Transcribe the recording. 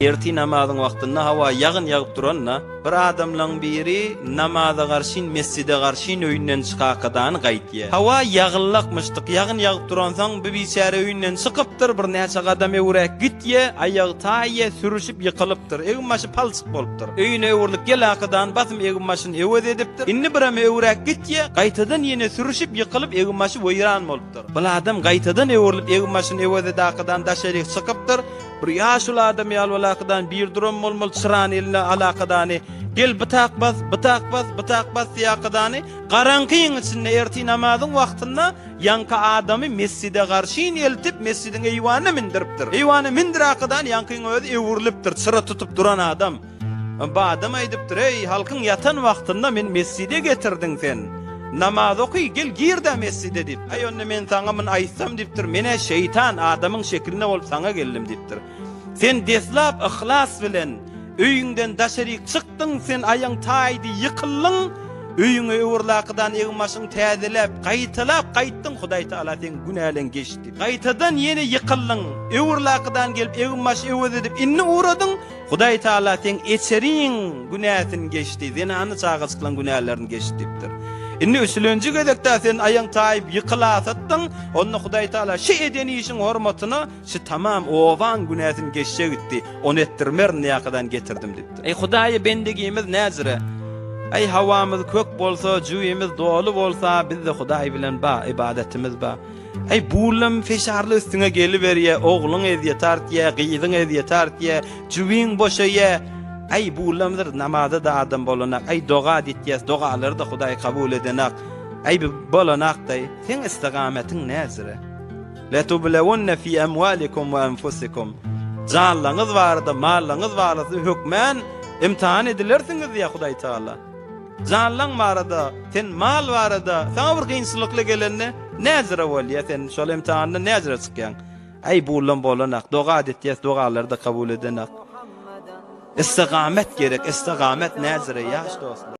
Erti namazyň wagtynda hawa ýagyn ýagyp duranna bir adamlaň biri namaza garşyn mescide garşyn öýünden çykakadan gaýtdy. Hawa ýagylykmyşdyk, ýagyn ýagyp duransaň bir biçare öýünden çykypdyr, bir näçe gadam öwrek gitýe, aýagy taýye sürüşip ýykylypdyr. Egin maşy palçyk bolupdyr. Öýüne öwrlik gelakadan basym egin maşyny ewed edipdir. Inni biram öwrek gitýe, gaýtadan ýene sürüşip ýykylyp egin maşy weýran bolupdyr. Bu adam gaýtadan öwrülip egin maşyny ewed edakadan daşerik çykypdyr. Bir ýaşul adam ýalwalakadan bir durum bolmol çyran eline alakadany gel bytak bas ýakadany garankyň içinde erti namazyň wagtynda ýanky adamy mescide garşyn eltip mescidiň eýwanyna mindiripdir. Eýwany mindirakadan ýankyň özi ewrilipdir, çyra tutup duran adam. Bu adam aýdypdyr: "Ey halkyň ýatan wagtynda men mescide getirdiň sen. Namaz oky gel girde mescide" dip. "Ay onu men saňa men aýtsam" dipdir. "Mene şeytan adamyň şeklinde bolup saňa geldim" dipdir. "Sen deslap ihlas bilen öýüňden daşerik çykdyň, sen aýaň taýdy ýykyldyň, öýüňe öwrlakadan egin maşyň täzelep, gaýtdyň, Hudaý Taala sen günälen geçdi. Gaýtadan ýene ýykyldyň, öwrlakadan gelip egin maşy ewed edip inni uradyň, Hudaý Taala sen eçeriň günäsin geçdi, seni any çağıçylan günälerini geçdi" dipdir. Inni üsülönji gedekde sen aýaň taýyp ýykylasatdyň, onu Hudaý Taala şe edeni işin hormatyna şu tamam owan günäsin geçse gitdi. Onu etdirmer näkadan getirdim dipdi. Ey Hudaý bendegimiz näzire? Ey hawamyz kök bolsa, jüýimiz dolu bolsa, bizde Hudaý bilen ba ibadetimiz ba. Ey bulam feşarly üstüne geliberýär, ogluň ezýet artýar, gyýdyň ezýet artýar, jüýiň boşaýar. Ay bulamdır namazda da adam bolanak, ay doga ditýäs, dogalary da Hudaý kabul edenak. Ay bolanak daý, sen istigametin näzire? La tublawunna fi amwalikum wa anfusikum. Canlaňyz barda, mallaňyz barda hökmen imtihan edilirsiňiz diýär Hudaý Taala. Canlaň barada, sen mal barada, sana bir gynçylykly gelenne näzire bolýar, sen şol imtihanda näzire çykýan? Ay bulam bolanak, doga ditýäs, dogalary da kabul edenak. İstigamet gerek, istigamet näzire ýaş dostlar.